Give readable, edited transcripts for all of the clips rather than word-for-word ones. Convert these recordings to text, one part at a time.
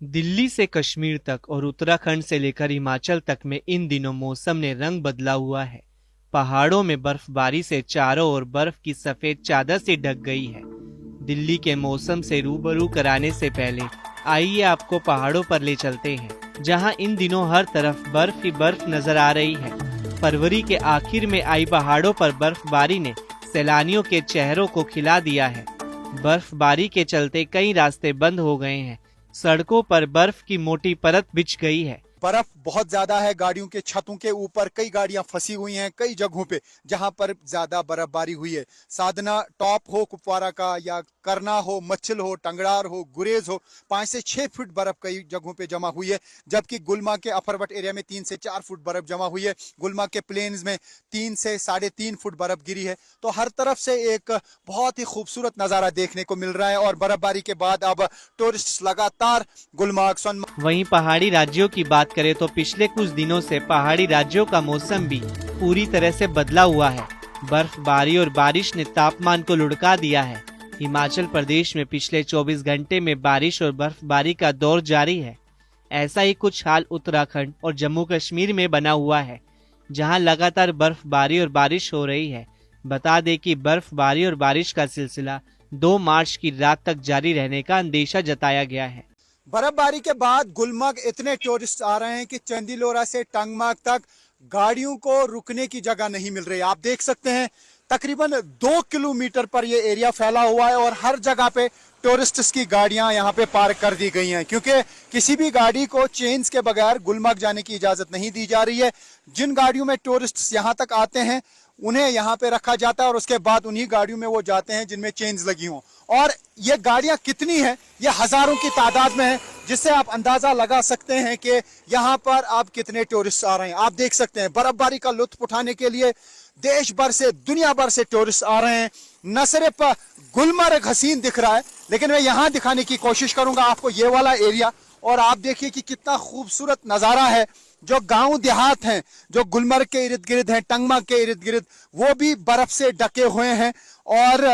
दिल्ली से कश्मीर तक और उत्तराखंड से लेकर हिमाचल तक में इन दिनों मौसम ने रंग बदला हुआ है। पहाड़ों में बर्फबारी से चारों ओर बर्फ की सफेद चादर से ढक गई है। दिल्ली के मौसम से रूबरू कराने से पहले आइए आपको पहाड़ों पर ले चलते हैं, जहां इन दिनों हर तरफ बर्फ ही बर्फ नजर आ रही है। फरवरी के आखिर में आई पहाड़ों पर बर्फबारी ने सैलानियों के चेहरों को खिला दिया है। बर्फबारी के चलते कई रास्ते बंद हो गए हैं। सड़कों पर बर्फ की मोटी परत बिछ गई है। बर्फ बहुत ज्यादा है, गाड़ियों के छतों के ऊपर कई गाड़ियां फंसी हुई हैं कई जगहों पे जहां पर ज्यादा बर्फबारी हुई है। साधना टॉप हो कुपवारा का, या करना हो, मच्छिल हो, टंगड़ार हो, गुरेज हो, 5 से 6 फुट बर्फ कई जगहों पे जमा हुई है। जबकि गुलमर्ग के अफरवट एरिया में 3 से 4 फुट बर्फ जमा हुई है। गुलमर्ग के प्लेन्स में 3 से 3.5 फुट बर्फ गिरी है। तो हर तरफ से एक बहुत ही खूबसूरत नजारा देखने को मिल रहा है। और बर्फबारी के बाद अब टूरिस्ट लगातार गुलमर्ग, सोनमर्ग। वहीं पहाड़ी राज्यों की बात करें तो पिछले कुछ दिनों से पहाड़ी राज्यों का मौसम भी पूरी तरह से बदला हुआ है। बर्फबारी और बारिश ने तापमान को लुढ़का दिया है। हिमाचल प्रदेश में पिछले 24 घंटे में बारिश और बर्फबारी का दौर जारी है। ऐसा ही कुछ हाल उत्तराखंड और जम्मू कश्मीर में बना हुआ है, जहां लगातार बर्फबारी और बारिश हो रही है। बता दें कि बर्फबारी और बारिश का सिलसिला 2 मार्च की रात तक जारी रहने का अंदेशा जताया गया है। बर्फबारी के बाद गुलमर्ग इतने टूरिस्ट आ रहे हैं कि चंदीलोरा से टंगमार्ग तक गाड़ियों को रुकने की जगह नहीं मिल रही। आप देख सकते हैं तकरीबन 2 किलोमीटर पर यह एरिया फैला हुआ है और हर जगह पे टूरिस्ट्स की गाड़ियां यहां पे पार्क कर दी गई हैं, क्योंकि किसी भी गाड़ी को चेंज के बगैर गुलमर्ग जाने की इजाजत नहीं दी जा रही है। जिन गाड़ियों में टूरिस्ट्स यहां तक आते हैं उन्हें यहां पे रखा जाता है और उसके बाद उन्हीं गाड़ियों में वो जाते हैं जिनमें चेंज लगी हों। और ये गाड़ियां कितनी हैं, ये हजारों की तादाद में है, जिससे आप अंदाजा लगा सकते हैं कि यहाँ पर अब कितने टूरिस्ट आ रहे हैं। आप देख सकते हैं बर्फबारी का लुत्फ उठाने के लिए देश भर से, दुनिया भर से टूरिस्ट आ रहे हैं। न सिर्फ गुलमर्ग हसीन दिख रहा है, लेकिन मैं यहाँ दिखाने की कोशिश करूंगा आपको ये वाला एरिया। और आप देखिए कि कितना खूबसूरत नजारा है। जो गांव देहात हैं, जो गुलमर्ग के इर्द गिर्द हैं, टंगमार्ग के इर्द गिर्द, वो भी बर्फ से ढके हुए हैं। और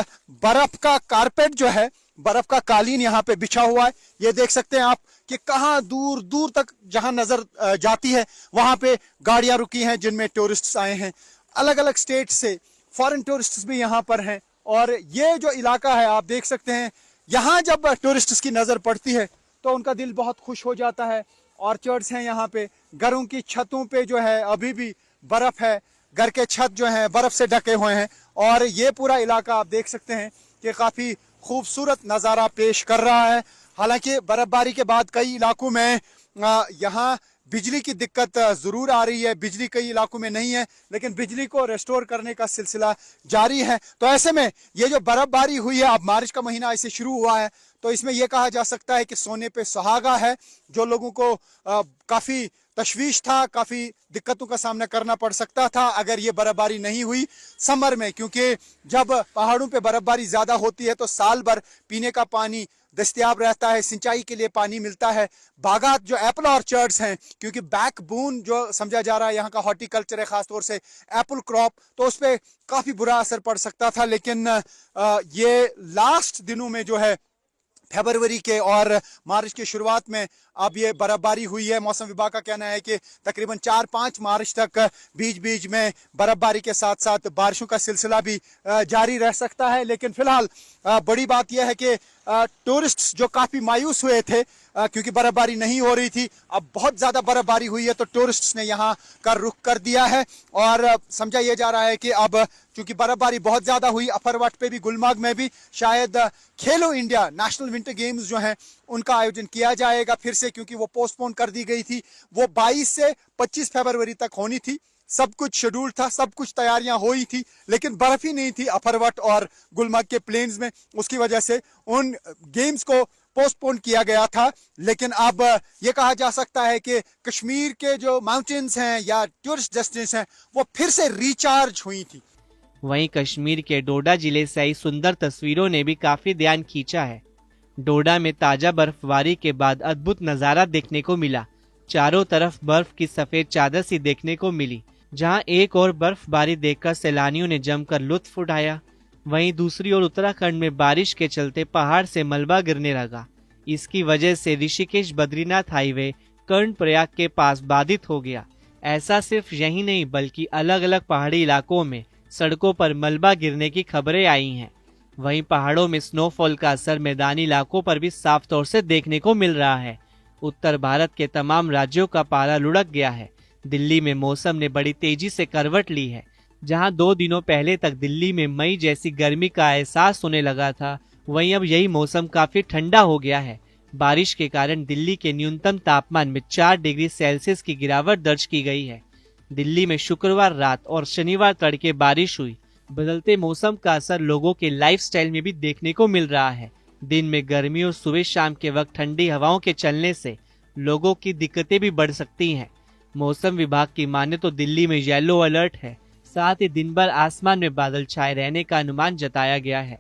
बर्फ का कारपेट जो है, बर्फ का कालीन यहाँ पे बिछा हुआ है। ये देख सकते हैं आप कि कहाँ दूर दूर तक जहां नजर जाती है वहां पे गाड़ियां रुकी हैं जिनमें टूरिस्ट्स आए हैं। अलग अलग स्टेट से फॉरेन टूरिस्ट्स भी यहाँ पर हैं। और ये जो इलाका है आप देख सकते हैं, यहाँ जब टूरिस्ट्स की नजर पड़ती है तो उनका दिल बहुत खुश हो जाता है। ऑर्चर्ड्स हैं यहाँ पे, घरों की छतों पे जो है अभी भी बर्फ है, घर के छत जो है बर्फ से ढके हुए हैं। और ये पूरा इलाका आप देख सकते हैं कि काफी खूबसूरत नज़ारा पेश कर रहा है। हालांकि बर्फबारी के बाद कई इलाकों में यहाँ बिजली की दिक्कत जरूर आ रही है। बिजली कई इलाकों में नहीं है, लेकिन बिजली को रेस्टोर करने का सिलसिला जारी है। तो ऐसे में ये जो बर्फबारी हुई है, अब मार्च का महीना ऐसे शुरू हुआ है, तो इसमें यह कहा जा सकता है कि सोने पे सुहागा है। जो लोगों को काफी तशवीश था, काफी दिक्कतों का सामना करना पड़ सकता था अगर ये बर्फबारी नहीं हुई समर में, क्योंकि जब पहाड़ों पे बर्फबारी ज्यादा होती है तो साल भर पीने का पानी दस्तयाब रहता है, सिंचाई के लिए पानी मिलता है। बागात जो एप्पल ऑर्चर्ड्स हैं, क्योंकि बैकबोन जो समझा जा रहा है यहाँ का हॉर्टिकल्चर है, खासतौर से एप्पल क्रॉप, तो उस पर काफी बुरा असर पड़ सकता था। लेकिन ये लास्ट दिनों में जो है फरवरी के और मार्च के शुरुआत में अब ये बर्फबारी हुई है। मौसम विभाग का कहना है कि तकरीबन 4-5 मार्च तक बीच बीच में बर्फबारी के साथ साथ बारिशों का सिलसिला भी जारी रह सकता है। लेकिन फिलहाल बड़ी बात यह है कि टूरिस्ट जो काफी मायूस हुए थे क्योंकि बर्फबारी नहीं हो रही थी, अब बहुत ज्यादा बर्फबारी हुई है तो टूरिस्ट्स ने यहाँ का रुख कर दिया है। और समझा यह जा रहा है कि अब चूंकि बर्फबारी बहुत ज्यादा हुई, अफरवट पे भी, गुलमर्ग में भी शायद खेलो इंडिया नेशनल विंटर गेम्स जो हैं उनका आयोजन किया जाएगा फिर से, क्योंकि वो पोस्टपोन कर दी गई थी। वो 22 से 25 फरवरी तक होनी थी। सब कुछ शेड्यूल था, सब कुछ तैयारियां हो ही थी, लेकिन बर्फ ही नहीं थी अफरवट और गुलमर्ग के प्लेन्स में। उसकी वजह से उन गेम्स को पोस्टपोन किया गया था। लेकिन अब ये कहा जा सकता है कि कश्मीर के जो माउंटेन्स हैं या टूरिस्ट डेस्टिनेशन हैं वो फिर से रिचार्ज हुई थी। वहीं कश्मीर के डोडा जिले से आई सुंदर तस्वीरों ने भी काफी ध्यान खींचा है। डोडा में ताजा बर्फबारी के बाद अद्भुत नजारा देखने को मिला। चारों तरफ बर्फ की सफेद चादर सी देखने को मिली, जहां एक और बर्फबारी देखकर सैलानियों ने जमकर लुत्फ उठाया। वहीं दूसरी ओर उत्तराखंड में बारिश के चलते पहाड़ से मलबा गिरने लगा। इसकी वजह से ऋषिकेश बद्रीनाथ हाईवे कर्णप्रयाग के पास बाधित हो गया। ऐसा सिर्फ यही नहीं बल्कि अलग अलग पहाड़ी इलाकों में सड़कों पर मलबा गिरने की खबरें आई हैं। वहीं पहाड़ों में स्नोफॉल का असर मैदानी इलाकों पर भी साफ तौर से देखने को मिल रहा है। उत्तर भारत के तमाम राज्यों का पारा लुढ़क गया है। दिल्ली में मौसम ने बड़ी तेजी से करवट ली है। जहां 2 दिनों पहले तक दिल्ली में मई जैसी गर्मी का एहसास होने लगा था, वहीं अब यही मौसम काफी ठंडा हो गया है। बारिश के कारण दिल्ली के न्यूनतम तापमान में 4 डिग्री सेल्सियस की गिरावट दर्ज की गई है। दिल्ली में शुक्रवार रात और शनिवार तड़के बारिश हुई। बदलते मौसम का असर लोगों के लाइफस्टाइल में भी देखने को मिल रहा है। दिन में गर्मी और सुबह शाम के वक्त ठंडी हवाओं के चलने से लोगों की दिक्कतें भी बढ़ सकती हैं। मौसम विभाग की माने तो दिल्ली में येलो अलर्ट है। साथ ही दिन भर आसमान में बादल छाए रहने का अनुमान जताया गया है।